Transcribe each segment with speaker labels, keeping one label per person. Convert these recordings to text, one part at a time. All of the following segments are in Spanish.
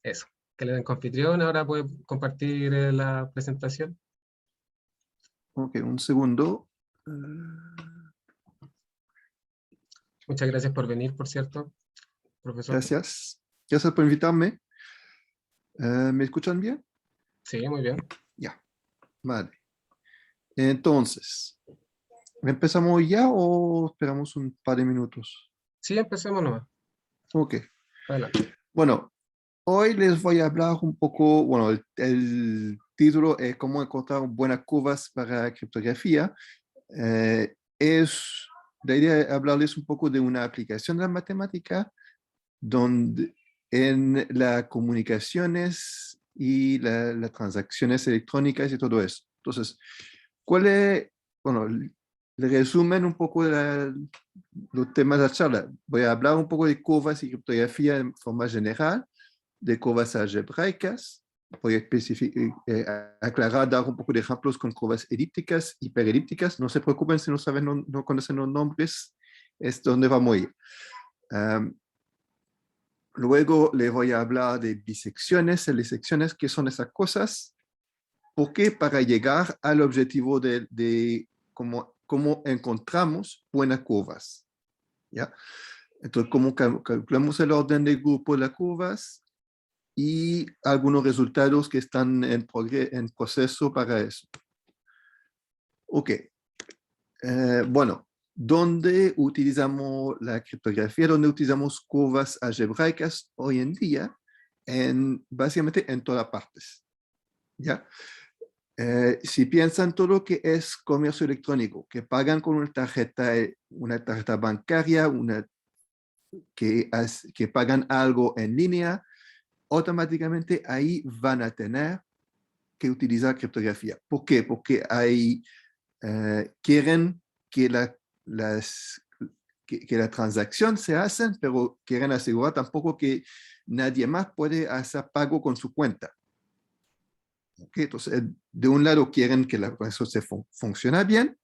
Speaker 1: Eso. Que le den confitrión, ahora puede compartir la presentación.
Speaker 2: Ok, un segundo.
Speaker 1: Muchas gracias por venir, por cierto, profesor.
Speaker 2: Gracias. Gracias por invitarme. ¿Me escuchan bien?
Speaker 1: Sí, muy bien.
Speaker 2: Ya, vale. Entonces, ¿empezamos ya o esperamos un par de minutos?
Speaker 1: Sí, empecemos nomás.
Speaker 2: Ok.
Speaker 1: Adelante.
Speaker 2: Bueno, hoy les voy a hablar un poco, bueno, el título es cómo encontrar buenas curvas para criptografía. La idea es hablarles un poco de una aplicación de la matemática donde en las comunicaciones y las transacciones electrónicas y todo eso. Entonces, ¿cuál es, bueno, el resumen un poco de los temas de la charla? Voy a hablar un poco de curvas y criptografía en forma general, de curvas algebraicas. Voy a aclarar, dar un poco de ejemplos con curvas elípticas, hiperelípticas. No se preocupen si no saben, no conocen los nombres, es donde vamos a ir. Luego les voy a hablar de bisecciones, elisecciones, qué son esas cosas, porque para llegar al objetivo de cómo encontramos buenas curvas. ¿Ya? Entonces, cómo calculamos el orden del grupo de las curvas y algunos resultados que están en proceso para eso. Ok. Bueno, ¿dónde utilizamos la criptografía? ¿Dónde utilizamos curvas algebraicas hoy en día? Básicamente en todas partes. ¿Ya? Si piensan todo lo que es comercio electrónico, que pagan con una tarjeta bancaria, que pagan algo en línea, automáticamente ahí van a tener que utilizar criptografía. ¿Por qué? Porque quieren que que la transacción se hace, pero quieren asegurar tampoco que nadie más puede hacer pago con su cuenta. ¿Okay? Entonces, de un lado quieren que la transacción funcione bien,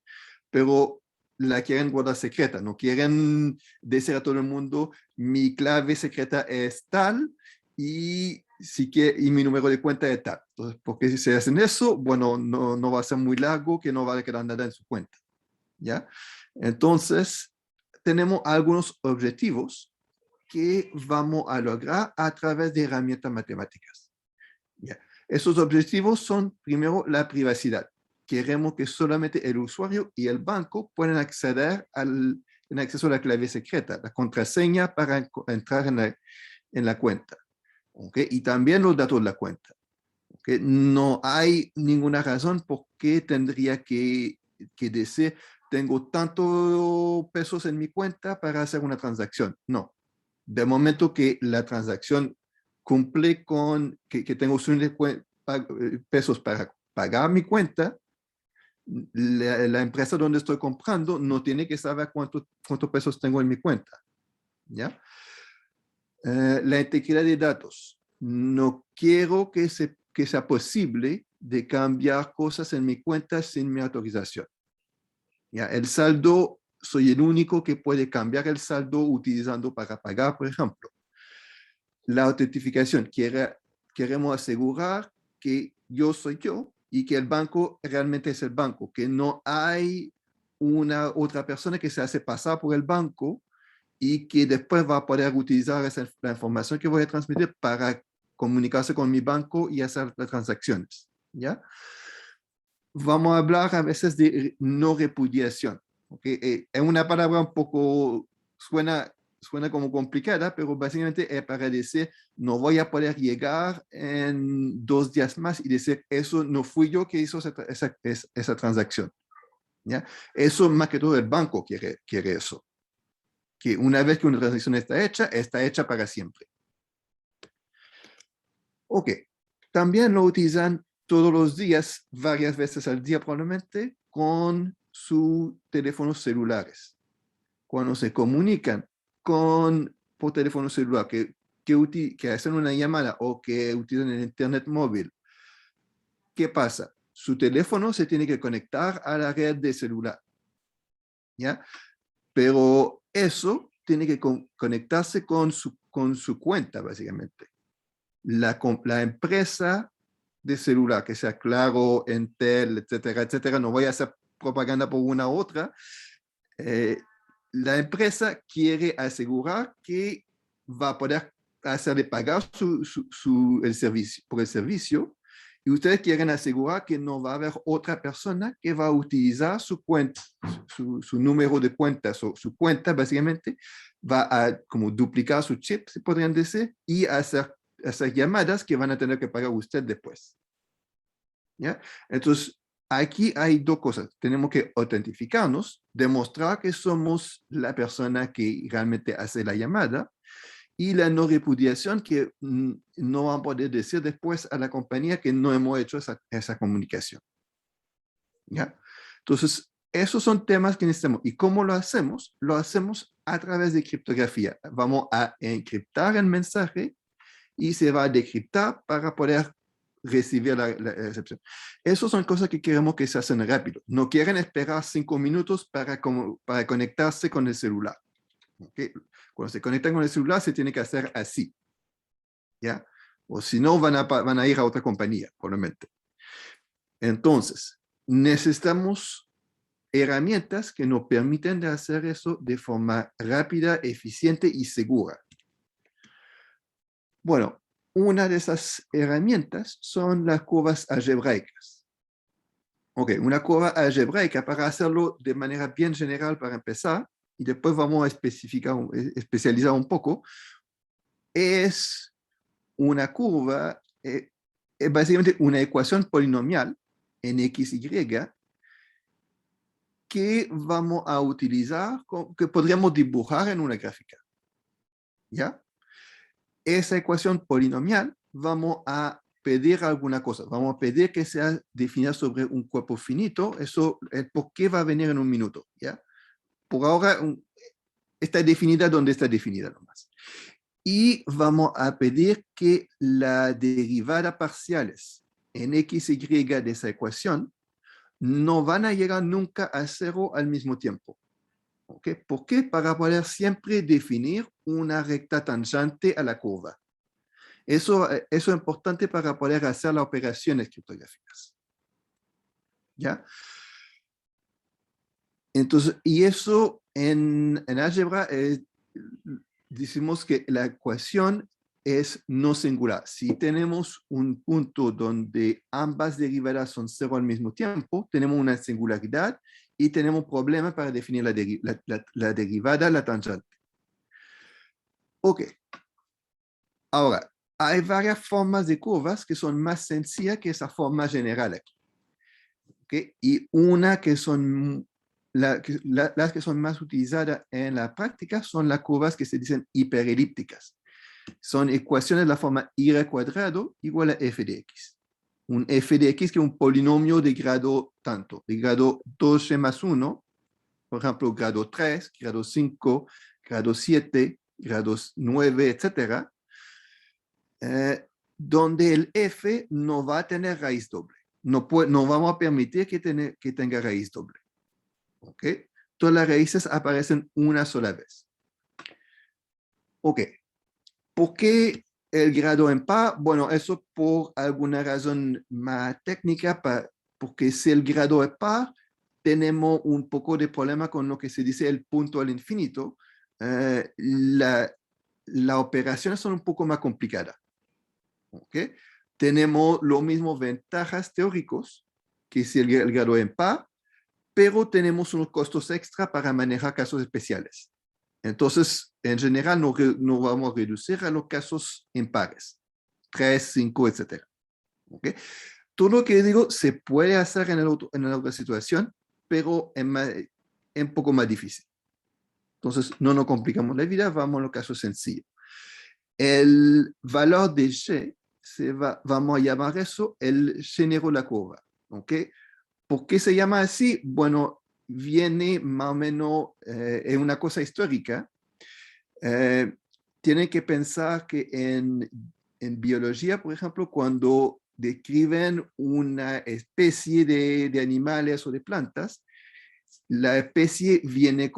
Speaker 2: pero la quieren guardar secreta, no quieren decir a todo el mundo, mi clave secreta es tal y mi número de cuenta es tal. Entonces, porque si se hacen eso, bueno, no va a ser muy largo, que no va a quedar nada en su cuenta. ¿Ya? Entonces, tenemos algunos objetivos que vamos a lograr a través de herramientas matemáticas. ¿Ya? Esos objetivos son, primero, la privacidad. Queremos que solamente el usuario y el banco puedan acceder en acceso a la clave secreta, la contraseña para entrar en la cuenta. ¿Okay? Y también los datos de la cuenta. ¿Okay? No hay ninguna razón por qué tendría que decir, tengo tantos pesos en mi cuenta para hacer una transacción. No. De momento que la transacción cumple con que tengo pesos para pagar mi cuenta, la empresa donde estoy comprando no tiene que saber cuántos pesos tengo en mi cuenta. ¿Ya? La integridad de datos. No quiero que sea posible de cambiar cosas en mi cuenta sin mi autorización. ¿Ya? El saldo, soy el único que puede cambiar el saldo utilizando para pagar, por ejemplo. La autentificación. Queremos asegurar que yo soy yo y que el banco realmente es el banco, que no hay una otra persona que se hace pasar por el banco y que después va a poder utilizar la información que voy a transmitir para comunicarse con mi banco y hacer las transacciones. ¿Ya? Vamos a hablar a veces de no repudiación. ¿Okay? Es una palabra un poco, suena como complicada, pero básicamente es para decir, no voy a poder llegar en 2 días más y decir, eso no fui yo que hizo esa transacción. ¿Ya? Eso más que todo el banco quiere eso. Que una vez que una transacción está hecha para siempre. Ok. También lo utilizan todos los días, varias veces al día probablemente, con sus teléfonos celulares. Cuando se comunican por teléfono celular, que hacen una llamada o que utilizan el internet móvil, ¿qué pasa? Su teléfono se tiene que conectar a la red de celular. ¿Ya? Pero eso tiene que conectarse con su cuenta, básicamente. la empresa de celular, que sea Claro, Entel, etcétera, no voy a hacer propaganda por una u otra, la empresa quiere asegurar que va a poder hacerle pagar el servicio, por el servicio, y ustedes quieren asegurar que no va a haber otra persona que va a utilizar su cuenta, su número de cuenta, su cuenta básicamente, va a como duplicar su chip, se podrían decir, y hacer llamadas que van a tener que pagar usted después. ¿Ya? Entonces, aquí hay dos cosas. Tenemos que autentificarnos, demostrar que somos la persona que realmente hace la llamada, y la no repudiación, que no van a poder decir después a la compañía que no hemos hecho esa comunicación. ¿Ya? Entonces, esos son temas que necesitamos. ¿Y cómo lo hacemos? Lo hacemos a través de criptografía. Vamos a encriptar el mensaje y se va a decriptar para poder recibir la recepción. Esas son cosas que queremos que se hacen rápido. No quieren esperar 5 minutos para conectarse con el celular. ¿Okay? Cuando se conectan con el celular se tiene que hacer así. ¿Ya? O si no, van a ir a otra compañía, probablemente. Entonces, necesitamos herramientas que nos permiten de hacer eso de forma rápida, eficiente y segura. Bueno, una de esas herramientas son las curvas algebraicas. Ok, una curva algebraica, para hacerlo de manera bien general para empezar, y después vamos a especializar un poco, es una curva, es básicamente una ecuación polinomial en x, y, que vamos a utilizar, que podríamos dibujar en una gráfica. ¿Ya? Esa ecuación polinomial vamos a pedir alguna cosa. Vamos a pedir que sea definida sobre un cuerpo finito. Eso, el por qué va a venir en un minuto. ¿Ya? Por ahora está definida donde está definida nomás. Y vamos a pedir que la derivada parciales en x, y de esa ecuación no van a llegar nunca a cero al mismo tiempo. ¿Okay? ¿Por qué? Para poder siempre definir una recta tangente a la curva. Eso es importante para poder hacer las operaciones criptográficas. ¿Ya? Entonces, y eso en álgebra decimos que la ecuación es no singular. Si tenemos un punto donde ambas derivadas son cero al mismo tiempo, tenemos una singularidad y tenemos problemas para definir la derivada, la tangente. Ok. Ahora, hay varias formas de curvas que son más sencillas que esa forma general aquí. ¿Okay? Y una que son las que son más utilizadas en la práctica son las curvas que se dicen hiperelípticas. Son ecuaciones de la forma y cuadrado igual a f de x. Un f de x que es un polinomio de grado tanto, de grado 2 más 1, por ejemplo, grado 3, grado 5, grado 7, grado 9, etc. Donde el f no va a tener raíz doble. No vamos a permitir que tenga raíz doble. ¿Ok? Todas las raíces aparecen una sola vez. Ok. ¿Por qué el grado en par? Bueno, eso por alguna razón más técnica, porque si el grado es par, tenemos un poco de problema con lo que se dice el punto al infinito. Las operaciones son un poco más complicadas. ¿Okay? Tenemos los mismos ventajas teóricos que si el grado es en par, pero tenemos unos costos extra para manejar casos especiales. Entonces, en general, no vamos a reducir a los casos impares, 3, 5, etc. ¿Okay? Todo lo que digo se puede hacer en la otra situación, pero es un poco más difícil. Entonces, no nos complicamos la vida, vamos a los casos sencillos. El valor de y vamos a llamar eso el género de la curva. ¿Okay? ¿Por qué se llama así? Bueno, viene más o menos, es una cosa histórica. Tienen que pensar que en biología, por ejemplo, cuando describen una especie de animales o de plantas, la especie tiene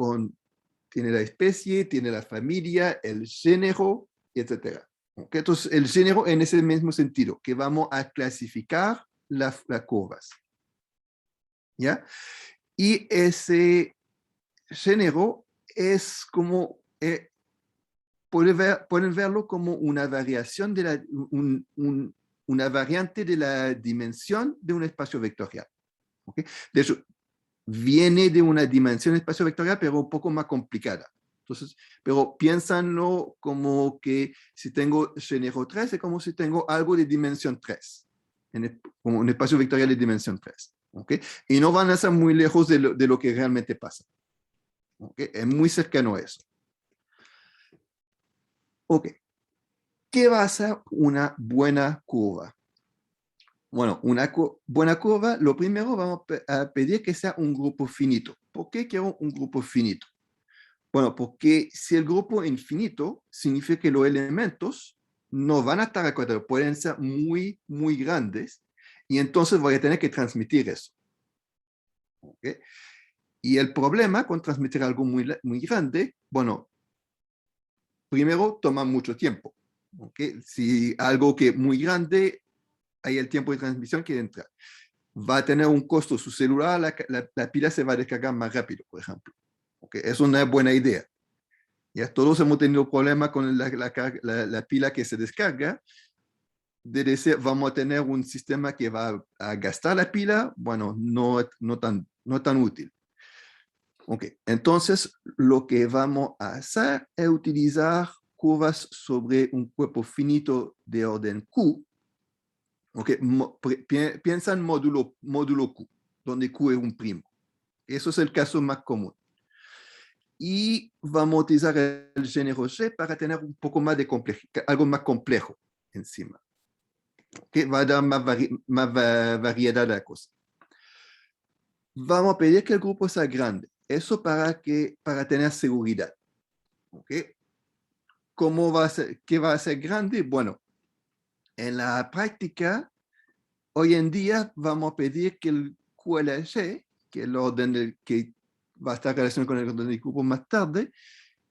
Speaker 2: la especie, tiene la familia, el género, etc. ¿Ok? Entonces, el género en ese mismo sentido, que vamos a clasificar las curvas. ¿Ya? Y ese género es como, pueden verlo como una variación de una variante de la dimensión de un espacio vectorial. ¿Okay? De hecho, viene de una dimensión espacio vectorial, pero un poco más complicada. Entonces, pero piénsanlo como que si tengo género 3, es como si tengo algo de dimensión 3, como un espacio vectorial de dimensión 3. ¿Okay? Y no van a ser muy lejos de lo que realmente pasa. ¿Okay? Es muy cercano a eso. Ok. ¿Qué va a ser una buena curva? Bueno, una buena curva, lo primero vamos a pedir que sea un grupo finito. ¿Por qué quiero un grupo finito? Bueno, porque si el grupo es infinito, significa que los elementos no van a estar a cuadrado, pueden ser muy, muy grandes, y entonces voy a tener que transmitir eso. ¿Okay? Y el problema con transmitir algo muy, muy grande, bueno, primero toma mucho tiempo. ¿Okay? Si algo que es muy grande, hay el tiempo de transmisión que entra. Va a tener un costo su celular, la pila se va a descargar más rápido, por ejemplo. ¿Okay? Es una buena idea. Ya todos hemos tenido problemas con la pila que se descarga. De decir, vamos a tener un sistema que va a gastar la pila, bueno, no tan útil. Ok, entonces lo que vamos a hacer es utilizar curvas sobre un cuerpo finito de orden Q. Ok, piensa en módulo Q, donde Q es un primo. Eso es el caso más común. Y vamos a utilizar el género G para tener un poco más de algo más complejo encima. Que va a dar más variedad de la cosa. Vamos a pedir que el grupo sea grande. Eso para tener seguridad. ¿Okay? ¿Qué va a ser grande? Bueno, en la práctica, hoy en día vamos a pedir que el QLG, que el orden que va a estar relacionado con el orden del grupo más tarde,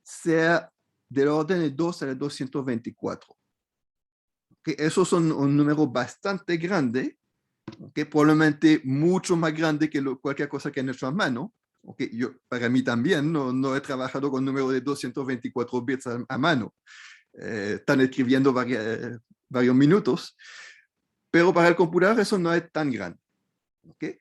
Speaker 2: sea del orden de 2 a la 224. ¿Okay? Esos son un número bastante grande, ¿okay? Probablemente mucho más grande que cualquier cosa que han hecho a mano. ¿Okay? Para mí también, no he trabajado con números de 224 bits a mano. Están escribiendo varios minutos, pero para el computador eso no es tan grande. ¿Okay?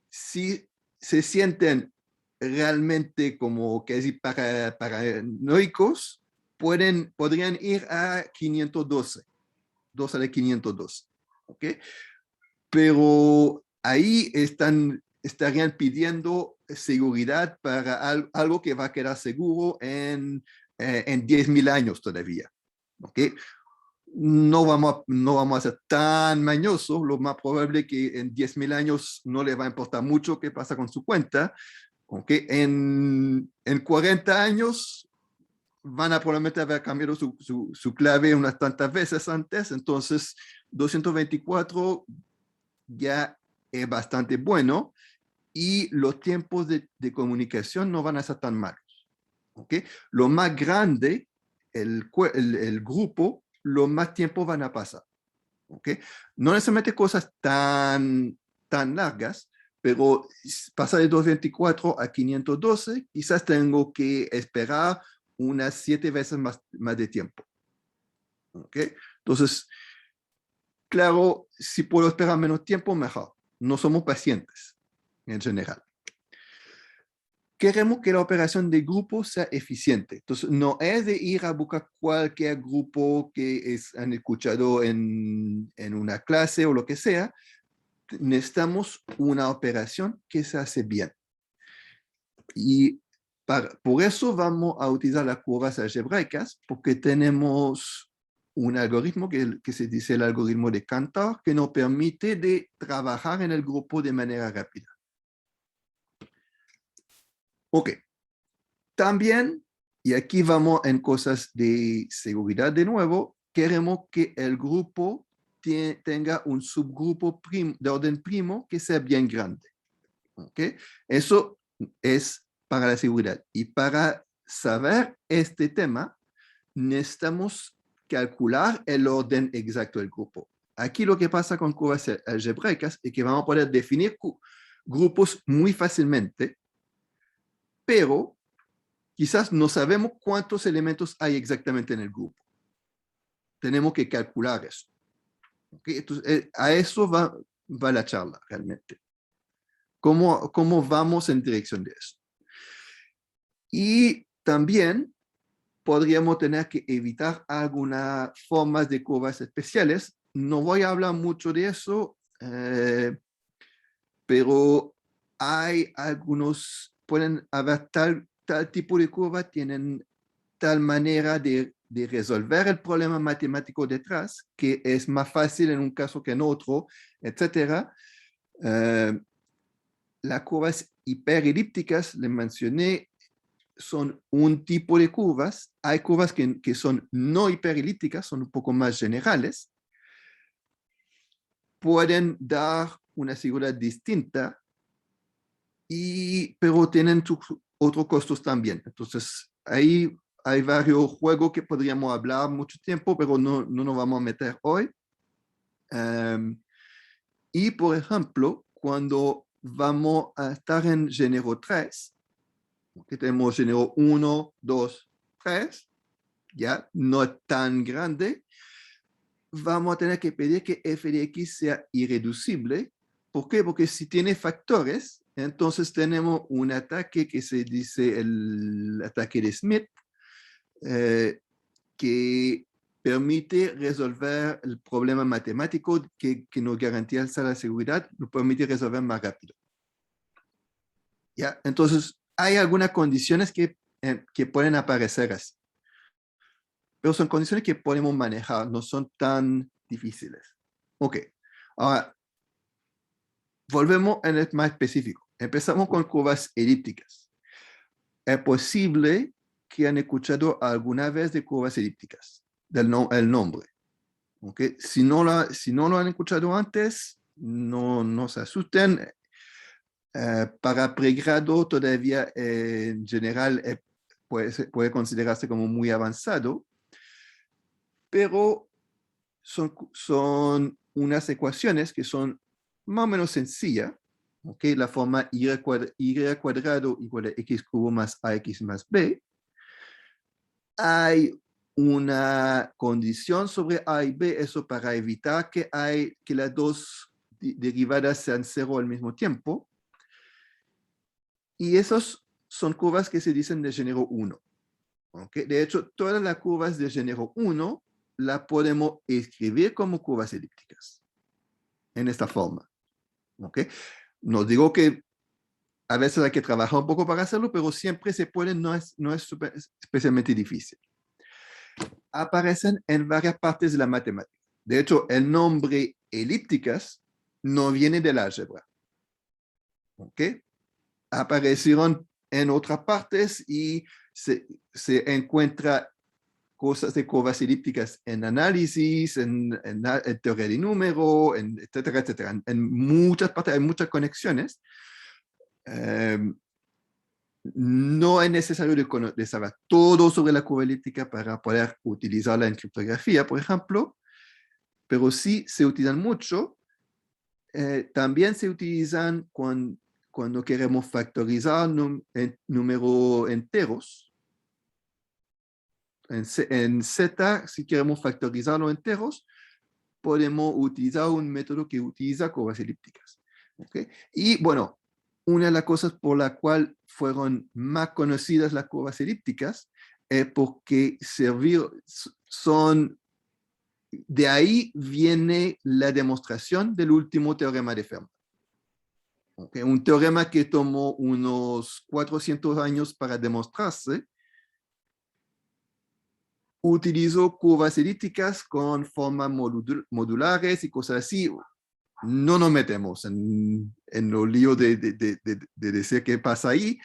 Speaker 2: Si se sienten realmente como casi paranoicos, podrían ir a 512, 2 a la 512. ¿Okay? Pero ahí estarían pidiendo seguridad para algo que va a quedar seguro en 10.000 años todavía. ¿Okay? No vamos a ser tan mañosos, lo más probable es que en 10.000 años no le va a importar mucho qué pasa con su cuenta. ¿Okay? En 40 años van a probablemente haber cambiado su clave unas tantas veces antes, entonces 224 ya es bastante bueno y los tiempos de comunicación no van a ser tan malos. ¿Okay? Lo más grande, el grupo, lo más tiempo van a pasar. ¿Okay? No necesariamente cosas tan largas, pero pasar de 224 a 512, quizás tengo que esperar unas 7 veces más de tiempo. ¿Okay? Entonces, claro, si puedo esperar menos tiempo, mejor. No somos pacientes en general. Queremos que la operación de grupo sea eficiente. Entonces, no es de ir a buscar cualquier grupo que han escuchado en una clase o lo que sea. Necesitamos una operación que se hace bien. Y por eso vamos a utilizar las curvas algebraicas, porque tenemos un algoritmo que se dice el algoritmo de Cantor, que nos permite de trabajar en el grupo de manera rápida. Ok. También, y aquí vamos en cosas de seguridad de nuevo, queremos que el grupo tenga un subgrupo de orden primo que sea bien grande. ¿Okay? Eso es para la seguridad. Y para saber este tema, necesitamos calcular el orden exacto del grupo. Aquí lo que pasa con curvas algebraicas es que vamos a poder definir grupos muy fácilmente, pero quizás no sabemos cuántos elementos hay exactamente en el grupo. Tenemos que calcular eso. ¿Okay? Entonces, a eso va la charla realmente. ¿Cómo vamos en dirección de eso? Y también podríamos tener que evitar algunas formas de curvas especiales. No voy a hablar mucho de eso, pero hay algunos, pueden haber tal tipo de curva, tienen tal manera de resolver el problema matemático detrás, que es más fácil en un caso que en otro, etc. Las curvas hiperelípticas, le mencioné, son un tipo de curvas. Hay curvas que son no hiperelípticas, son un poco más generales. Pueden dar una seguridad distinta, pero tienen otros costos también. Entonces, ahí hay varios juegos que podríamos hablar mucho tiempo, pero no nos vamos a meter hoy. Y, por ejemplo, cuando vamos a estar en género 3, que tenemos género 1, 2, 3, ya no es tan grande, vamos a tener que pedir que f de x sea irreducible. ¿Por qué? Porque si tiene factores, entonces tenemos un ataque que se dice el ataque de Smith, que permite resolver el problema matemático que nos garantiza la seguridad, nos permite resolver más rápido. ¿Ya? Entonces, hay algunas condiciones que pueden aparecer así. Pero son condiciones que podemos manejar, no son tan difíciles. Ok, ahora, volvemos en el más específico. Empezamos con curvas elípticas. Es posible que han escuchado alguna vez de curvas elípticas, el nombre. Okay. Si no lo han escuchado antes, no se asusten. Para pregrado todavía en general puede considerarse como muy avanzado, pero son unas ecuaciones que son más o menos sencillas. Okay. La forma y cuadrado igual a x cubo más ax más b. Hay una condición sobre A y B, eso para evitar que las dos derivadas sean cero al mismo tiempo. Y esos son curvas que se dicen de género 1. ¿Okay? De hecho, todas las curvas de género 1 las podemos escribir como curvas elípticas, en esta forma. ¿Okay? No digo que a veces hay que trabajar un poco para hacerlo, pero siempre se puede, no es especialmente difícil. Aparecen en varias partes de la matemática. De hecho, el nombre elípticas no viene del álgebra. ¿Ok? Aparecieron en otras partes y se encuentra cosas de curvas elípticas en análisis, en teoría de número, etcétera, etcétera. En muchas partes hay muchas conexiones. No es necesario de saber todo sobre la curva elíptica para poder utilizarla en criptografía, por ejemplo, pero sí se utilizan mucho. También se utilizan cuando queremos factorizar números enteros. En Z, si queremos factorizar los enteros, podemos utilizar un método que utiliza curvas elípticas. ¿Okay? Y bueno, una de las cosas por la cual fueron más conocidas las curvas elípticas es porque de ahí viene la demostración del último teorema de Fermat. Okay, un teorema que tomó unos 400 años para demostrarse, utilizó curvas elípticas con formas modulares y cosas así. No nos metemos en los líos de decir qué pasa ahí,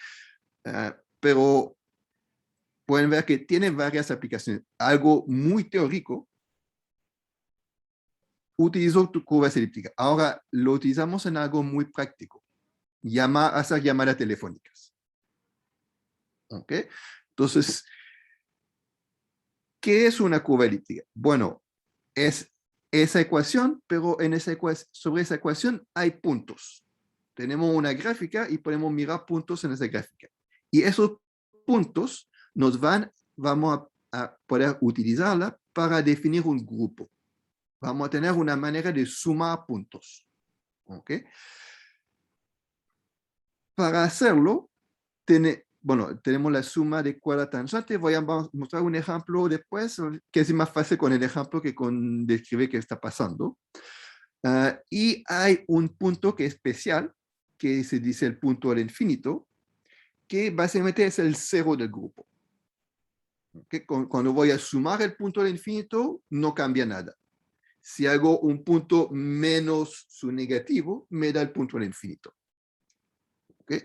Speaker 2: pero pueden ver que tiene varias aplicaciones. Algo muy teórico, utilizó curvas elípticas. Ahora lo utilizamos en algo muy práctico, hacer llamadas telefónicas. ¿Ok? Entonces, ¿Qué es una curva elíptica? Bueno, es esa ecuación, pero en esa sobre esa ecuación hay puntos. Tenemos una gráfica y podemos mirar puntos en esa gráfica. Y esos puntos vamos a poder utilizarla para definir un grupo. Vamos a tener una manera de sumar puntos. ¿Ok? Para hacerlo, tenemos la suma de cuerda tangente. Voy a mostrar un ejemplo después, que es más fácil con el ejemplo que con describir qué está pasando. Y hay un punto que es especial, que se dice el punto al infinito, que básicamente es el cero del grupo. ¿Okay? Cuando voy a sumar el punto al infinito, no cambia nada. Si hago un punto menos su negativo, me da el punto al infinito. ¿Okay?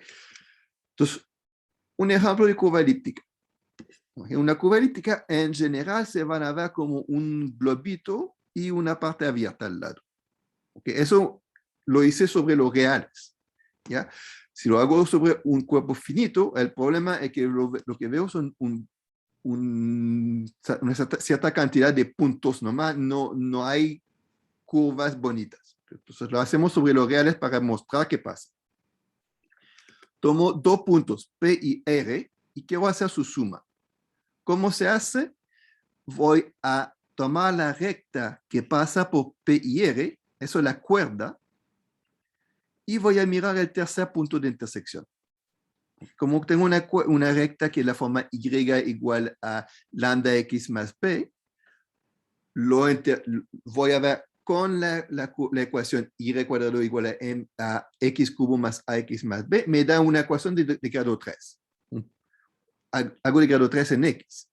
Speaker 2: Entonces, un ejemplo de curva elíptica. Una curva elíptica en general se van a ver como un globito y una parte abierta al lado. ¿Okay? Eso lo hice sobre los reales. ¿Ya? Si lo hago sobre un cuerpo finito, el problema es que lo que veo son una cierta cantidad de puntos nomás, no hay curvas bonitas. Entonces lo hacemos sobre los reales para mostrar qué pasa. Tomo dos puntos, P y R, y quiero hacer su suma. ¿Cómo se hace? Voy a tomar la recta que pasa por P y R, eso es la cuerda, y voy a mirar el tercer punto de intersección. Como tengo una recta que es la forma Y igual a lambda X más B, voy a ver con la ecuación Y cuadrado igual a X cubo más AX más B, me da una ecuación de grado 3. Hago de grado 3 en X.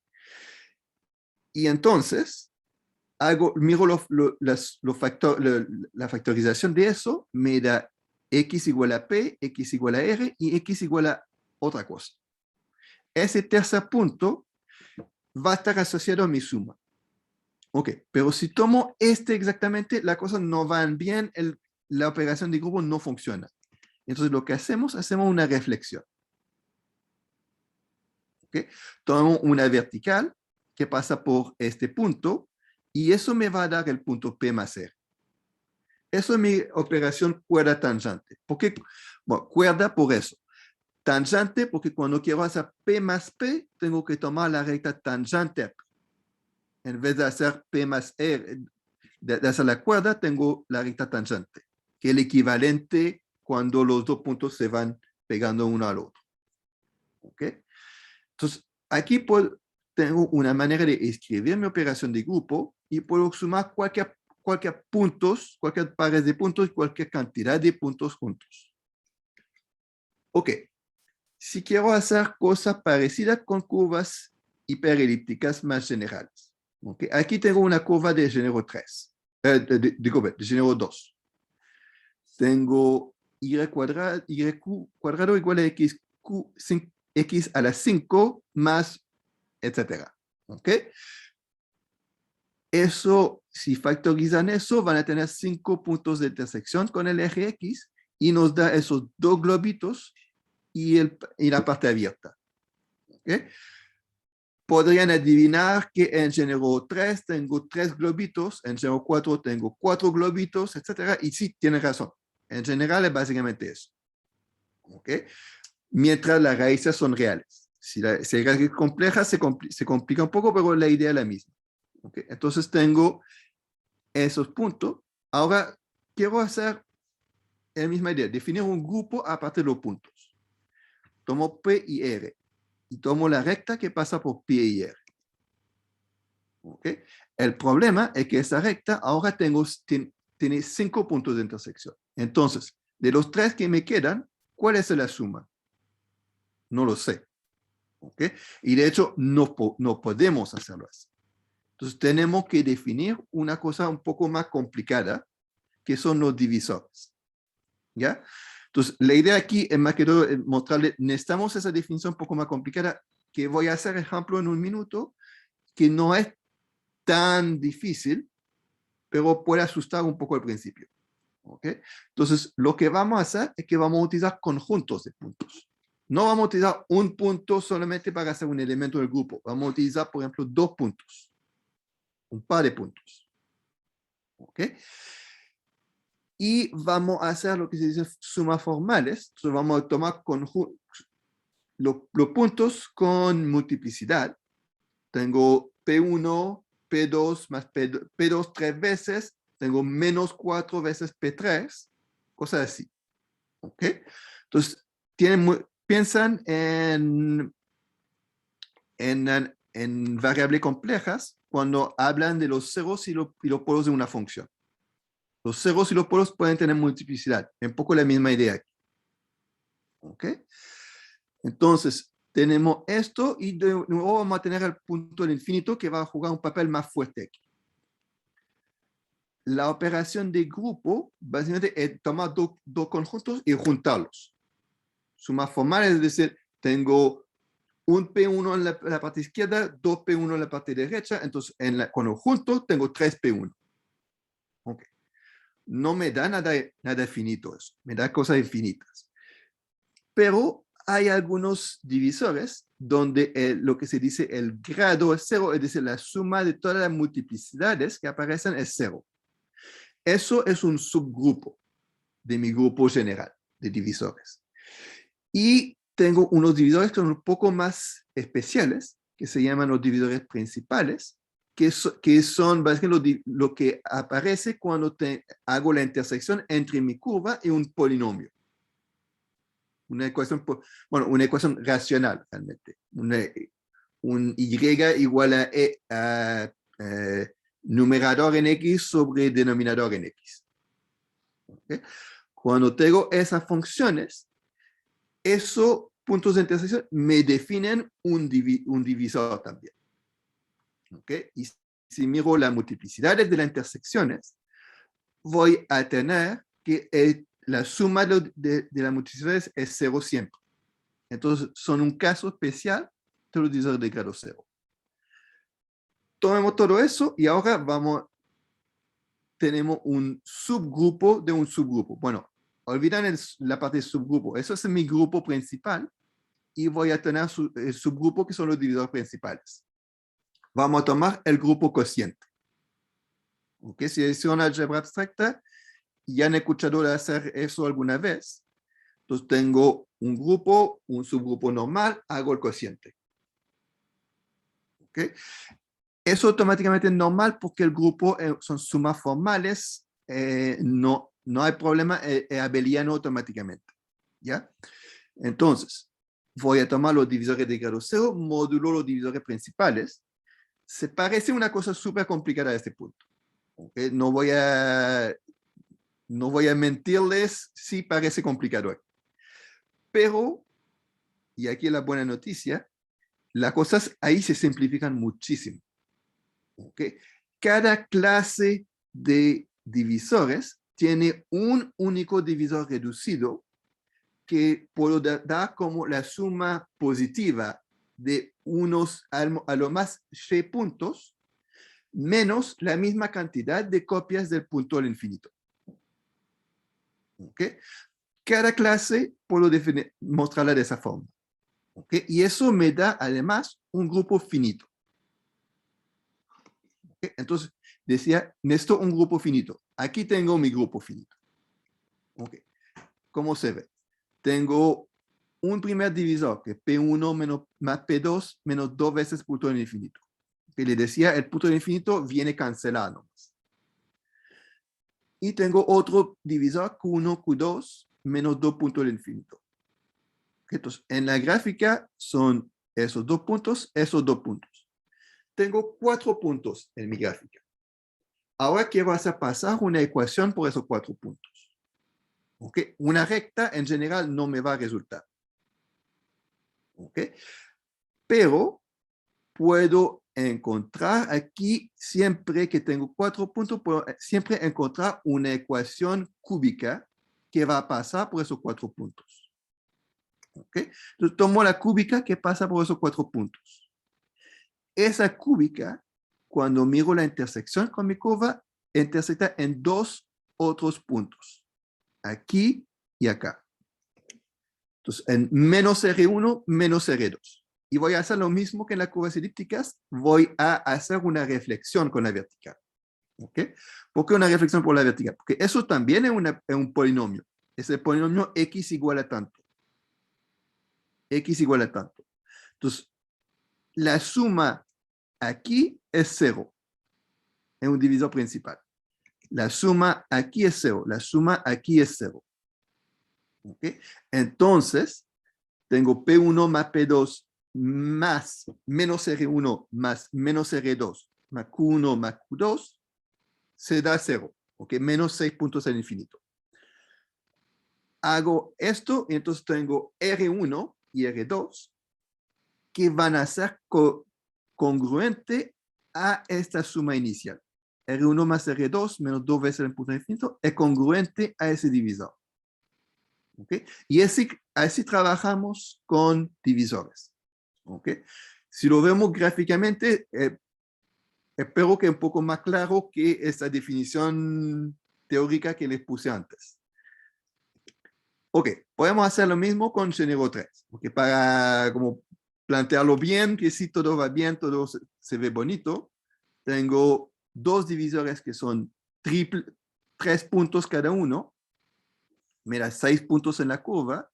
Speaker 2: Y entonces, miro la factorización de eso, me da X igual a P, X igual a R y X igual a otra cosa. Ese tercer punto va a estar asociado a mi suma. Ok, pero si tomo exactamente, la cosa no va bien, la operación de grupo no funciona. Entonces lo que hacemos una reflexión. Okay. Tomo una vertical que pasa por este punto y eso me va a dar el punto P más R. Eso es mi operación cuerda tangente. ¿Por qué? Bueno, cuerda por eso. Tangente porque cuando quiero hacer P más P, tengo que tomar la recta tangente a P. En vez de hacer P más R, de hacer la cuerda, tengo la recta tangente, que es el equivalente cuando los dos puntos se van pegando uno al otro. ¿Ok? Entonces, aquí tengo una manera de escribir mi operación de grupo y puedo sumar cualquier puntos, cualquier pares de puntos, cualquier cantidad de puntos juntos. Ok. Si quiero hacer cosas parecidas con curvas hiperelípticas más generales. Okay. Aquí tengo una curva de género 3, de género 2. Tengo y cuadrado igual a x a la 5 más, etcétera. ¿Ok? Eso, si factorizan eso, van a tener 5 puntos de intersección con el eje X y nos da esos dos globitos y la parte abierta. ¿Okay? Podrían adivinar que en género 3 tengo 3 globitos, en género 4 tengo 4 globitos, etc. Y sí, tienen razón. En general es básicamente eso. ¿Okay? Mientras las raíces son reales. Si la raíz es compleja, se complica un poco, pero la idea es la misma. ¿Okay? Entonces tengo esos puntos. Ahora quiero hacer la misma idea, definir un grupo a partir de los puntos. Tomo P y R y tomo la recta que pasa por P y R. ¿Okay? El problema es que esa recta ahora tiene 5 puntos de intersección. Entonces, de los 3 que me quedan, ¿cuál es la suma? No lo sé. ¿Okay? Y de hecho, no podemos hacerlo así. Entonces, tenemos que definir una cosa un poco más complicada, que son los divisores. ¿Ya? Entonces, la idea aquí es más que todo mostrarle, necesitamos esa definición un poco más complicada, que voy a hacer ejemplo en un minuto, que no es tan difícil, pero puede asustar un poco al principio. ¿Okay? Entonces, lo que vamos a hacer es que vamos a utilizar conjuntos de puntos. No vamos a utilizar un punto solamente para hacer un elemento del grupo. Vamos a utilizar, por ejemplo, 2 puntos. un par de puntos. ¿Ok? Y vamos a hacer lo que se dice sumas formales. Entonces vamos a tomar los puntos con multiplicidad. Tengo P1, P2 más P2 tres veces. Tengo menos 4 veces P3. Cosas así. ¿Ok? Entonces, piensan en variables complejas cuando hablan de los ceros y los polos de una función. Los ceros y los polos pueden tener multiplicidad. Un poco la misma idea aquí. ¿Ok? Entonces, tenemos esto y de nuevo vamos a tener el punto del infinito que va a jugar un papel más fuerte aquí. La operación de grupo básicamente es tomar dos conjuntos y juntarlos. Suma formal es decir, tengo un P1 en la parte izquierda, dos P1 en la parte derecha, entonces cuando junto tengo 3 P1. Okay. No me da nada finito eso, me da cosas infinitas. Pero hay algunos divisores donde lo que se dice el grado es 0, es decir, la suma de todas las multiplicidades que aparecen es 0. Eso es un subgrupo de mi grupo general de divisores. Y tengo unos divisores que son un poco más especiales, que se llaman los divisores principales, que son básicamente lo que aparece cuando hago la intersección entre mi curva y un polinomio. Una ecuación racional, realmente. Un y igual a numerador en X sobre denominador en X. ¿Okay? Cuando tengo esas funciones, esos puntos de intersección me definen un divisor también. ¿Okay? Y si miro las multiplicidades de las intersecciones, voy a tener que la suma de las multiplicidades es 0 siempre. Entonces, son un caso especial de los divisores de grado 0. Tomemos todo eso y ahora tenemos un subgrupo de un subgrupo. Bueno, olvidan la parte de subgrupo. Eso es mi grupo principal y voy a tener el subgrupo que son los divisores principales. Vamos a tomar el grupo cociente. ¿Okay? Si es una álgebra abstracta, ya han escuchado de hacer eso alguna vez. Entonces tengo un grupo, un subgrupo normal, hago el cociente. ¿Okay? Eso automáticamente es normal porque el grupo son sumas formales, no hay problema, es abeliano automáticamente. ¿Ya? Entonces, voy a tomar los divisores de grado 0, módulo los divisores principales. Se parece una cosa súper complicada a este punto. ¿Okay? No voy a mentirles si parece complicado aquí. Pero, y aquí es la buena noticia, las cosas ahí se simplifican muchísimo. ¿Okay? Cada clase de divisores tiene un único divisor reducido que puedo dar como la suma positiva de unos a lo más g puntos menos la misma cantidad de copias del punto al infinito. ¿Okay? Cada clase puedo mostrarla de esa forma. ¿Okay? Y eso me da además un grupo finito. ¿Okay? Entonces, decía, necesito un grupo finito. Aquí tengo mi grupo finito. ¿Okay? ¿Cómo se ve? Tengo un primer divisor, que es P1 más P2 menos 2 veces punto del infinito. Que le decía, el punto del infinito viene cancelado. Y tengo otro divisor, Q1, Q2, menos 2 puntos del infinito. Entonces, en la gráfica son esos dos puntos. Tengo 4 puntos en mi gráfica. Ahora quiero hacer pasar una ecuación por esos 4 puntos. ¿Okay? Una recta en general no me va a resultar. ¿Okay? Pero puedo encontrar aquí, siempre que tengo 4 puntos, puedo siempre encontrar una ecuación cúbica que va a pasar por esos 4 puntos. ¿Okay? Entonces tomo la cúbica que pasa por esos 4 puntos. Esa cúbica, cuando miro la intersección con mi curva, intersecta en 2 otros puntos. Aquí y acá. Entonces, en menos R1, menos R2. Y voy a hacer lo mismo que en las curvas elípticas, voy a hacer una reflexión con la vertical. ¿Ok? ¿Por qué una reflexión por la vertical? Porque eso también es un polinomio. Es el polinomio x igual a tanto. X igual a tanto. Entonces, la suma aquí es 0. Es un divisor principal. La suma aquí es 0. La suma aquí es 0. ¿Ok? Entonces, tengo P1 más P2 más menos R1 más menos R2 más Q1 más Q2 se da 0. ¿Ok? Menos 6 puntos al infinito. Hago esto y entonces tengo R1 y R2 que van a ser congruente a esta suma inicial. R1 más R2 menos 2 veces el punto infinito es congruente a ese divisor. ¿Okay? Y así trabajamos con divisores. ¿Okay? Si lo vemos gráficamente, espero que es un poco más claro que esta definición teórica que les puse antes. Ok, podemos hacer lo mismo con género 3, okay, para como plantearlo bien, que si todo va bien, todo se ve bonito. Tengo dos divisores que son 3 puntos cada uno. Me da 6 puntos en la curva.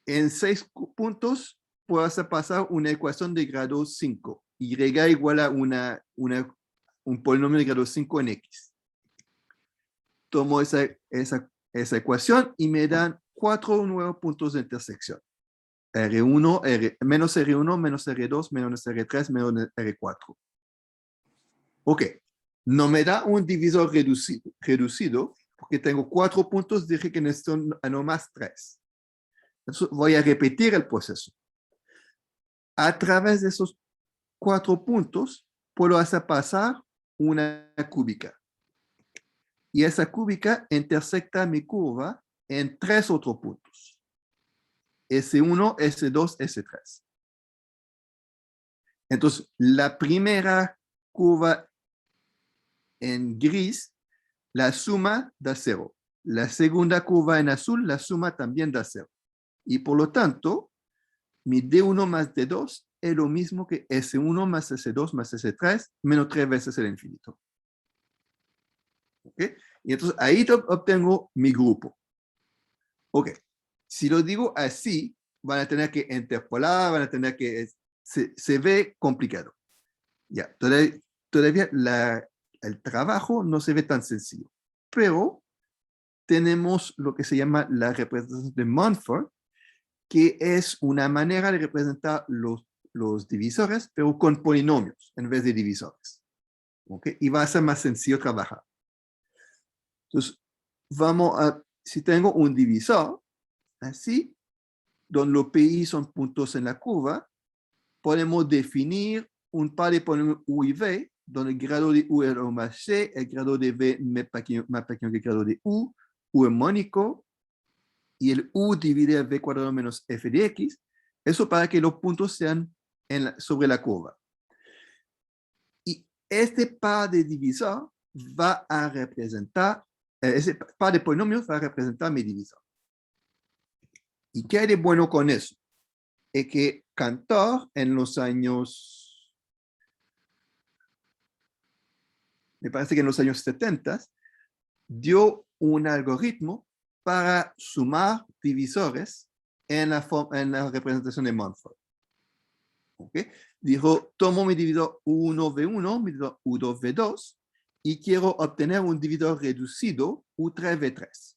Speaker 2: En 6 puntos puedo hacer pasar una ecuación de grado 5. Y igual a un polinomio de grado 5 en x. Tomo esa ecuación y me dan 4 nuevos puntos de intersección. R1, menos R1, menos R2, menos R3, menos R4. Ok, no me da un divisor reducido porque tengo 4 puntos, dije que necesito no más 3. Entonces voy a repetir el proceso. A través de esos 4 puntos, puedo hacer pasar una cúbica. Y esa cúbica intersecta mi curva en 3 otros puntos. S1, S2, S3. Entonces, la primera curva en gris, la suma da 0. La segunda curva en azul, la suma también da 0. Y por lo tanto, mi D1 más D2 es lo mismo que S1 más S2 más S3 menos 3 veces el infinito. ¿Ok? Y entonces ahí obtengo mi grupo. Ok. Si lo digo así, van a tener que interpolar, van a tener que... Se ve complicado. Ya, todavía el trabajo no se ve tan sencillo. Pero tenemos lo que se llama la representación de Montfort, que es una manera de representar los divisores, pero con polinomios en vez de divisores. ¿Okay? Y va a ser más sencillo trabajar. Entonces, si tengo un divisor, así, donde los PI son puntos en la curva, podemos definir un par de polinomios U y V, donde el grado de U es O más C, el grado de V más pequeño que el grado de U es mónico, y el U divide V cuadrado menos F de X, eso para que los puntos sean sobre la curva. Y este par de divisor va a representar, ese par de polinomios va a representar mi divisor. ¿Y qué hay de bueno con eso? Es que Cantor en los años, me parece que en los años 70, dio un algoritmo para sumar divisores en la representación de Montfort. ¿Okay? Dijo, tomo mi divisor U1V1, mi divisor U2V2, y quiero obtener un divisor reducido U3V3,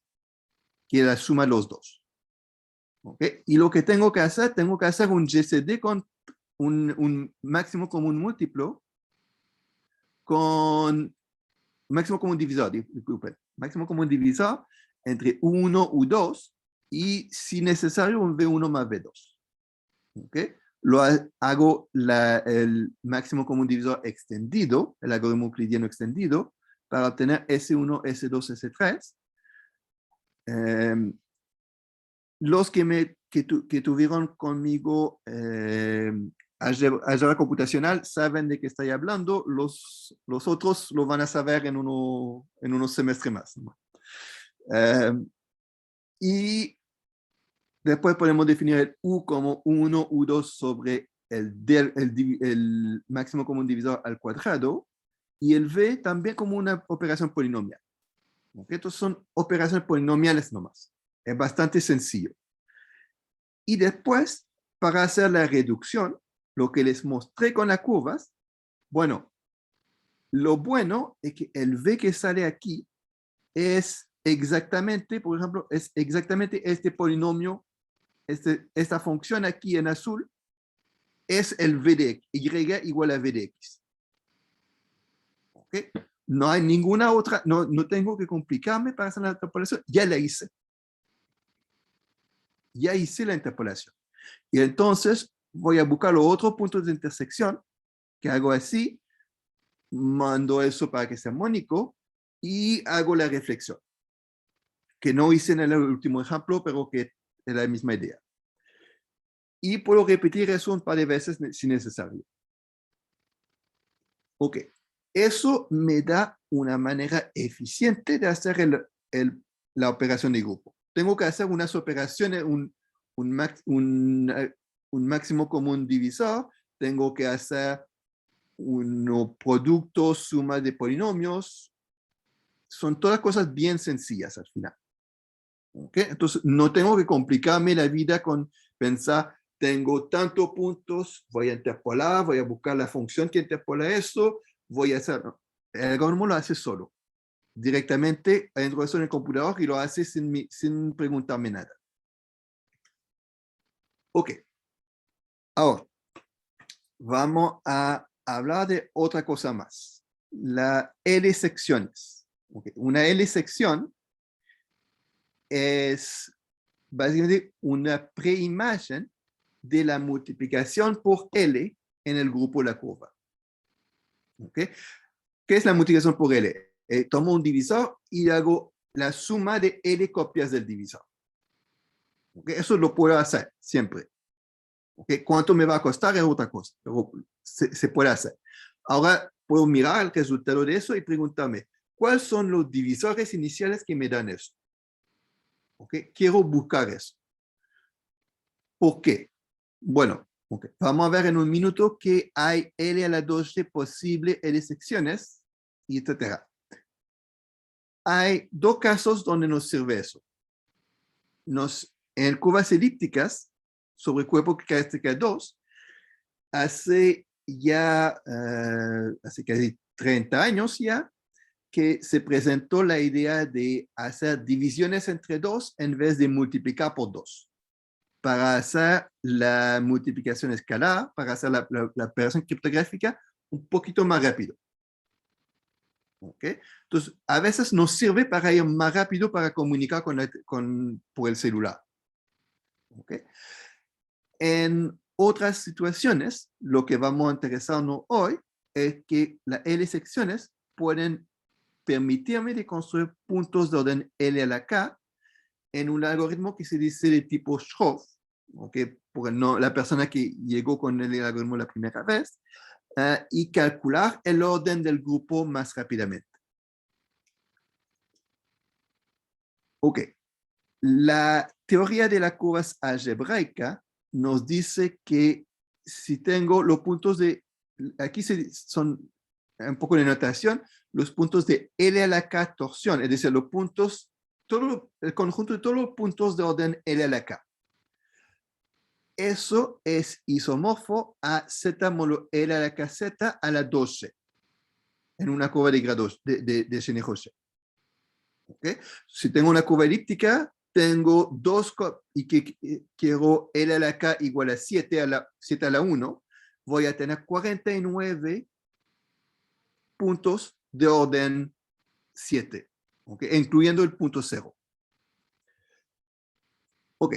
Speaker 2: que es la suma de los dos. ¿Okay? Y lo que tengo que hacer un GCD con un máximo común múltiplo con máximo común divisor, disculpen, máximo común divisor entre U1, U2 y, si necesario, un V1 más V2. ¿Okay? Hago el máximo común divisor extendido, el algoritmo euclidiano extendido, para obtener S1, S2, S3. Los que tuvieron conmigo álgebra computacional saben de qué estoy hablando, los otros lo van a saber en unos semestres más, ¿no? Y Después podemos definir el U como 1, U2 sobre el máximo común divisor al cuadrado y el V también como una operación polinomial. ¿Okay? Estos son operaciones polinomiales nomás. Es bastante sencillo. Y después, para hacer la reducción, lo que les mostré con las curvas, bueno, lo bueno es que el V que sale aquí es exactamente, por ejemplo, es exactamente este polinomio, esta función aquí en azul, es el V de Y igual a V de X. ¿Okay? No hay ninguna otra, no tengo que complicarme para hacer la interpolación, ya la hice. Ya hice la interpolación. Y entonces voy a buscar los otros puntos de intersección, que hago así, mando eso para que sea armónico y hago la reflexión, que no hice en el último ejemplo, pero que es la misma idea. Y puedo repetir eso un par de veces si necesario. Ok, eso me da una manera eficiente de hacer la operación de grupo. Tengo que hacer unas operaciones, un máximo común divisor, tengo que hacer un producto, suma de polinomios, son todas cosas bien sencillas al final. ¿Okay? Entonces, no tengo que complicarme la vida con pensar, tengo tantos puntos, voy a interpolar, voy a buscar la función que interpola eso, voy a hacer... No. El algoritmo lo hace solo, directamente dentro de eso en el computador y lo hace sin preguntarme nada. Ok. Ahora, vamos a hablar de otra cosa más. La L secciones. Okay. Una L sección es básicamente una preimagen de la multiplicación por L en el grupo de la curva. ¿Okay? ¿Qué es la multiplicación por L? Tomo un divisor y hago la suma de L copias del divisor. ¿Okay? Eso lo puedo hacer siempre. ¿Okay? ¿Cuánto me va a costar? Es otra cosa, pero se puede hacer. Ahora puedo mirar el resultado de eso y preguntarme, ¿cuáles son los divisores iniciales que me dan eso? ¿Okay? Quiero buscar eso. ¿Por qué? Bueno, okay. Vamos a ver en un minuto que hay L a la 12 posible L secciones, y etc. Hay dos casos donde nos sirve eso. En curvas elípticas, sobre cuerpo característica 2, hace casi 30 años ya, que se presentó la idea de hacer divisiones entre 2 en vez de multiplicar por 2. Para hacer la multiplicación escalar, para hacer la operación criptográfica un poquito más rápido. ¿Okay? Entonces, a veces nos sirve para ir más rápido para comunicar por el celular. ¿Okay? En otras situaciones, lo que vamos a interesarnos hoy es que las L secciones pueden permitirme de construir puntos de orden L a la K en un algoritmo que se dice de tipo Schroff, ¿okay? Porque no, la persona que llegó con el algoritmo la primera vez, y calcular el orden del grupo más rápidamente. Ok, la teoría de las curvas algebraica nos dice que si tengo los puntos de, aquí son un poco de notación, los puntos de L a la K torsión, es decir, los puntos, el conjunto de todos los puntos de orden L a la K. Eso es isomorfo a Z modo L a la K Z a la 12 en una curva de grados de Chené-Rocher. ¿Okay? Si tengo una curva elíptica, tengo dos y que quiero L a la K igual a 7 a la 1, voy a tener 49 puntos de orden 7, ¿okay? Incluyendo el punto 0. Ok.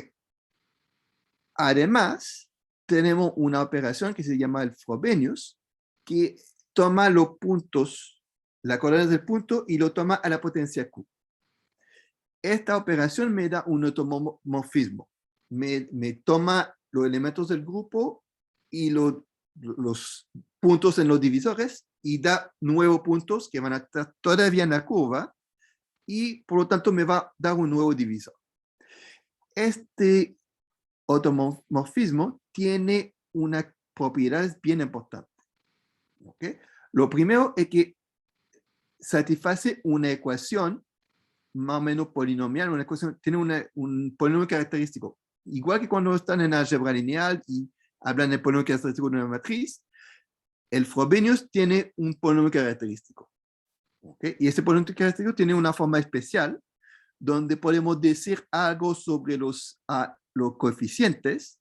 Speaker 2: Además, tenemos una operación que se llama el Frobenius, que toma los puntos, la coordenada del punto, y lo toma a la potencia Q. Esta operación me da un automorfismo. Me toma los elementos del grupo y los puntos en los divisores y da nuevos puntos que van a estar todavía en la curva y por lo tanto me va a dar un nuevo divisor. Este automorfismo tiene una propiedad bien importante. ¿Okay? Lo primero es que satisface una ecuación más o menos polinomial, una ecuación, tiene un polinomio característico. Igual que cuando están en álgebra lineal y hablan del polinomio característico de una matriz, el Frobenius tiene un polinomio característico. ¿Okay? Y este polinomio característico tiene una forma especial donde podemos decir algo sobre los coeficientes,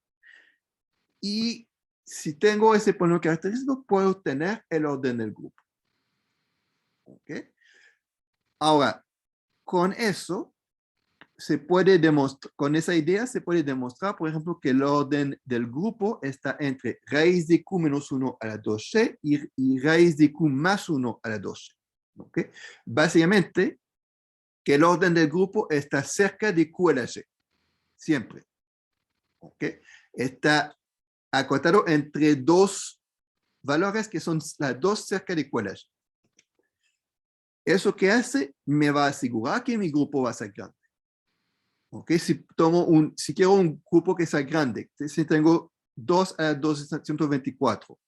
Speaker 2: y si tengo ese polinomio característico, puedo obtener el orden del grupo. ¿Okay? Ahora, con eso, se puede demostrar, con esa idea se puede demostrar, por ejemplo, que el orden del grupo está entre raíz de q menos 1 a la 2c y raíz de q más 1 a la 2c. ¿Okay? Básicamente, que el orden del grupo está cerca de q a la y, siempre. ¿Okay? Está acotado entre dos valores que son las dos cerca de q a la y. ¿Eso qué hace? Me va a asegurar que mi grupo va a ser grande. ¿Okay? Si quiero un grupo que sea grande, si tengo 2 a la 2 es 124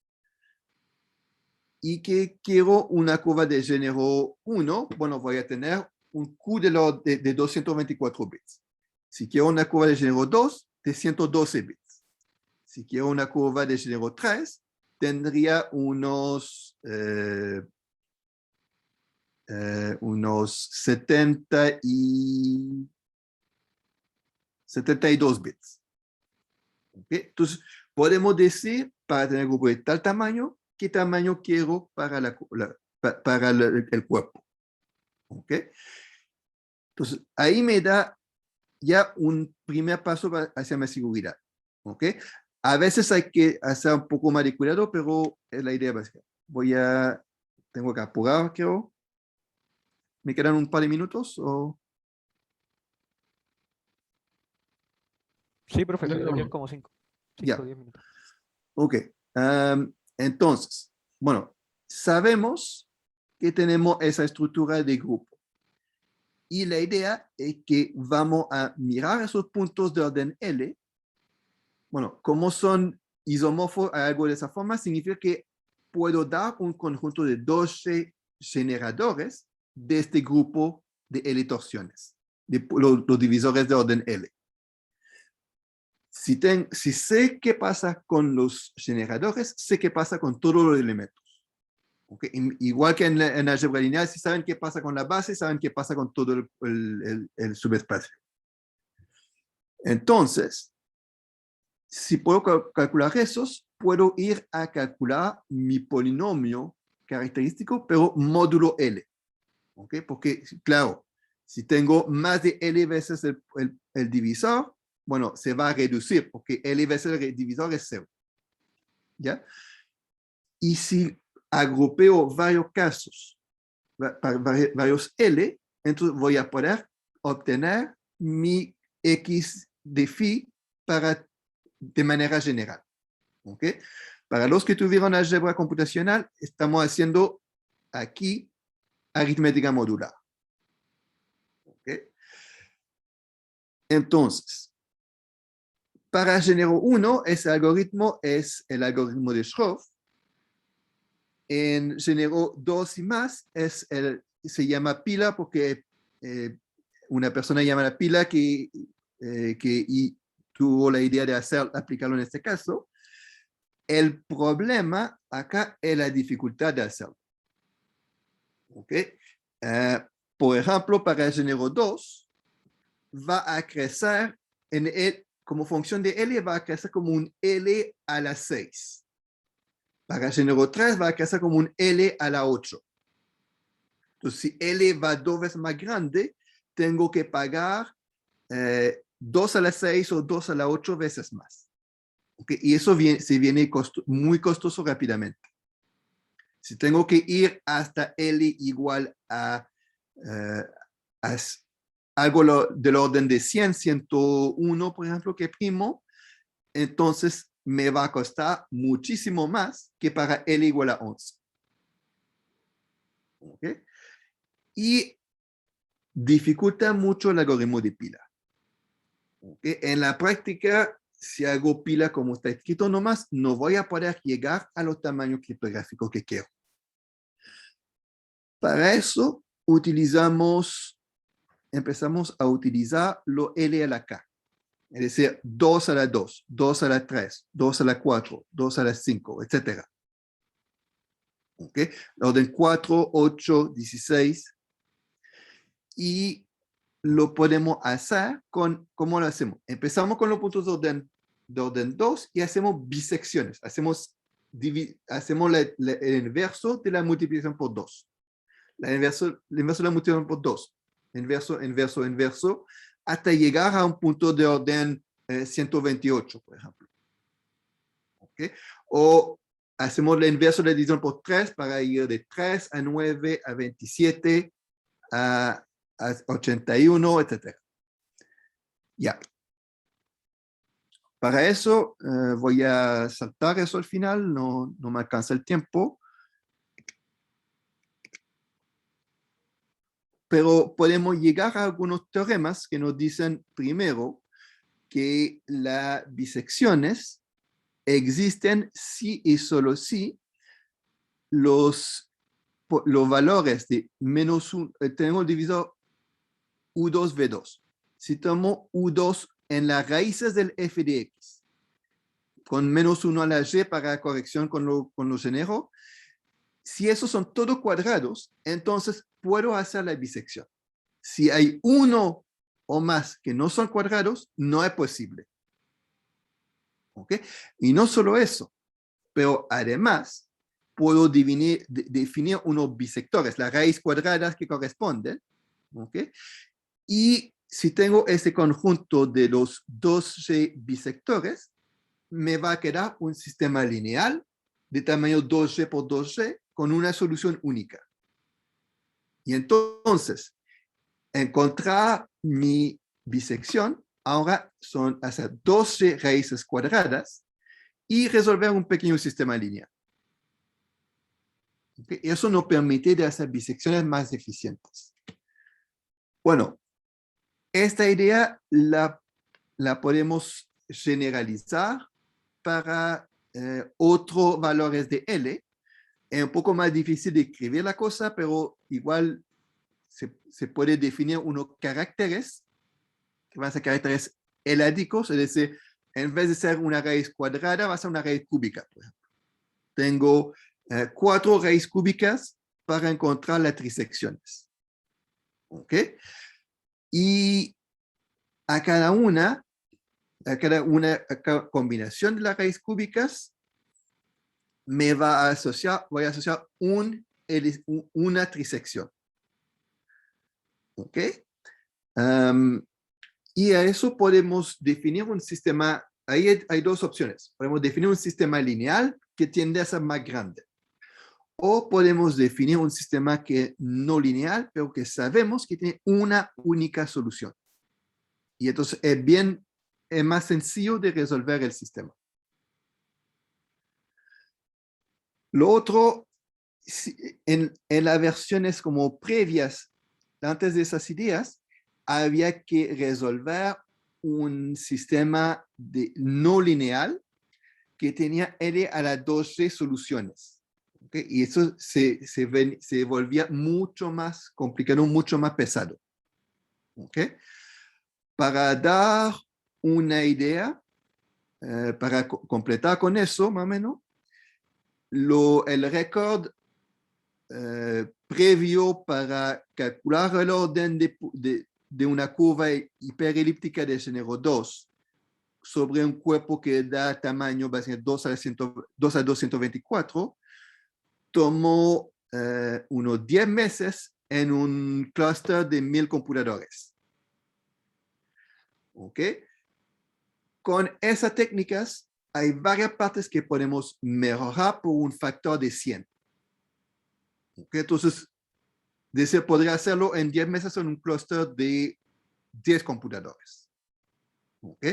Speaker 2: y que quiero una curva de género 1, bueno, voy a tener un Q de 224 bits. Si quiero una curva de género 2, de 112 bits. Si quiero una curva de género 3, tendría unos 72 bits. ¿Okay? Entonces, podemos decir, para tener un grupo de tal tamaño, qué tamaño quiero para, el cuerpo. ¿Okay? Entonces, ahí me da ya un primer paso hacia mi seguridad. ¿Okay? A veces hay que hacer un poco más de cuidado, pero es la idea básica. Tengo que apurar, creo. ¿Me quedan un par de minutos? ¿O?
Speaker 3: Sí, profe,
Speaker 1: No,
Speaker 3: le quedan
Speaker 1: no,
Speaker 3: como 5
Speaker 2: Ya.
Speaker 3: o 10 minutos.
Speaker 2: Ok. Entonces, bueno, sabemos que tenemos esa estructura de grupo. Y la idea es que vamos a mirar esos puntos de orden L. Bueno, como son isomorfos a algo de esa forma, significa que puedo dar un conjunto de 12 generadores de este grupo de L torsiones, de los divisores de orden L. Si sé qué pasa con los generadores, sé qué pasa con todos los elementos. Okay. Igual que en álgebra lineal, si saben qué pasa con la base, saben qué pasa con todo el subespacio. Entonces, si puedo calcular esos, puedo ir a calcular mi polinomio característico, pero módulo L. ¿Okay? Porque, claro, si tengo más de L veces el divisor, bueno, se va a reducir, porque L veces el divisor es 0. ¿Ya? Y si agrupeo varios casos, varios L, entonces voy a poder obtener mi X de phi de manera general. ¿Okay? Para los que tuvieron álgebra computacional, estamos haciendo aquí aritmética modular. ¿Okay? Entonces, para género 1, ese algoritmo es el algoritmo de Schroff. En género 2 y más se llama pila porque una persona llama la pila que tuvo la idea de aplicarlo en este caso. El problema acá es la dificultad de hacerlo. ¿Okay? Por ejemplo, para el género 2, va a crecer como función de L, va a crecer como un L a la 6. Para el género 3 va a crecer como un L a la 8. Entonces, si L va 2 veces más grande, tengo que pagar 2 a la 6 o 2 a la 8 veces más. ¿Okay? Y eso se viene muy costoso rápidamente. Si tengo que ir hasta L igual a algo del orden de 100, 101, por ejemplo, que primo, entonces me va a costar muchísimo más que para L igual a 11. ¿Okay? Y dificulta mucho el algoritmo de pila. ¿Okay? En la práctica, si hago pila como está escrito nomás, no voy a poder llegar a los tamaños criptográficos que quiero. Para eso empezamos a utilizar lo L a la K. Es decir, 2 a la 2, 2 a la 3, 2 a la 4, 2 a la 5, etc. ¿Okay? Orden 4, 8, 16. Y lo podemos hacer ¿cómo lo hacemos? Empezamos con los puntos de orden 2 y hacemos bisecciones. Hacemos el inverso de la multiplicación por 2. El inverso de la multiplicación por 2. Inverso, inverso, inverso, hasta llegar a un punto de orden 128, por ejemplo. ¿Okay? O hacemos el inverso de la división por 3 para ir de 3 a 9 a 27 a 81, etc. Ya. Para eso voy a saltar eso al final, no me alcanza el tiempo. Pero podemos llegar a algunos teoremas que nos dicen primero que las bisecciones existen si y solo si los valores de menos 1, tenemos divisor U2, V2. Si tomo U2 en las raíces del f de x, con menos 1 a la y para corrección con los enero, si esos son todos cuadrados, entonces puedo hacer la bisección. Si hay uno o más que no son cuadrados, no es posible. ¿Okay? Y no solo eso, pero además puedo definir unos bisectores, las raíces cuadradas que corresponden. ¿Okay? Y si tengo este conjunto de los dos bisectores, me va a quedar un sistema lineal de tamaño 2y por 2y con una solución única. Y entonces, encontrar mi bisección ahora son hacer 12 raíces cuadradas y resolver un pequeño sistema lineal. ¿Okay? Eso nos permite de hacer bisecciones más eficientes. Bueno, esta idea la podemos generalizar para otros valores de L. Es un poco más difícil de escribir la cosa, pero igual se puede definir unos caracteres, que van a ser caracteres eládicos, es decir, en vez de ser una raíz cuadrada, va a ser una raíz cúbica, por ejemplo. Tengo 4 raíces cúbicas para encontrar las trisecciones. ¿Ok? Y a cada combinación de las raíces cúbicas, voy a asociar una trisección. ¿Ok? Y a eso podemos definir un sistema. Ahí hay dos opciones. Podemos definir un sistema lineal que tiende a ser más grande. O podemos definir un sistema que es no lineal, pero que sabemos que tiene una única solución. Y entonces es más sencillo de resolver el sistema. Lo otro, en las versiones como previas, antes de esas ideas, había que resolver un sistema no lineal que tenía L a las 12 soluciones. ¿Okay? Y eso se volvía mucho más complicado, mucho más pesado. ¿Okay? Para dar una idea, para completar con eso, más o menos, el récord previo para calcular el orden de una curva hiperelíptica de género 2 sobre un cuerpo que da tamaño va a ser 2 a 224, tomó unos 10 meses en un clúster de 1000 computadores. ¿Ok? Con esas técnicas hay varias partes que podemos mejorar por un factor de 100. ¿Ok? Entonces, podría hacerlo en 10 meses en un clúster de 10 computadores. ¿Ok?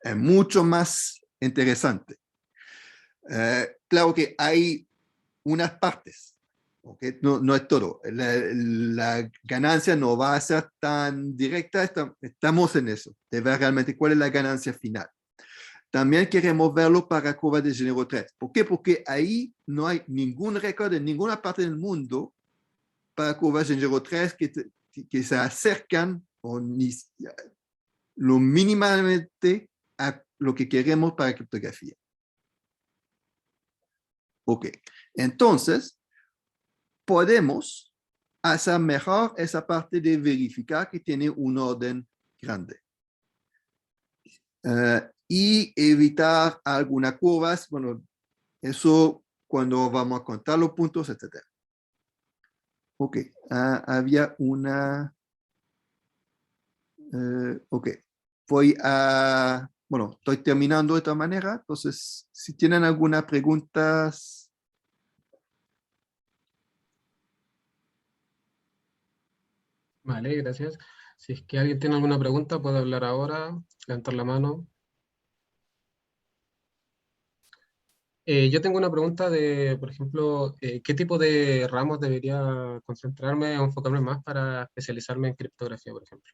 Speaker 2: Es mucho más interesante. Claro que hay unas partes, ¿okay? No es todo. La ganancia no va a ser tan directa, estamos en eso, de ver realmente cuál es la ganancia final. También queremos verlo para curva de género 3. ¿Por qué? Porque ahí no hay ningún récord en ninguna parte del mundo para curvas de género 3 que se acercan o ni, lo mínimamente a lo que queremos para criptografía. Ok, entonces podemos hacer mejor esa parte de verificar que tiene un orden grande. Y evitar algunas curvas, bueno, eso cuando vamos a contar los puntos, etc. Ok, había una... ok, voy a... Bueno, estoy terminando de esta manera, entonces si tienen algunas preguntas...
Speaker 1: Vale, gracias. Si es que alguien tiene alguna pregunta, puede hablar ahora, levantar la mano. Yo tengo una pregunta de, por ejemplo, ¿qué tipo de ramos debería concentrarme o enfocarme más para especializarme en criptografía, por ejemplo?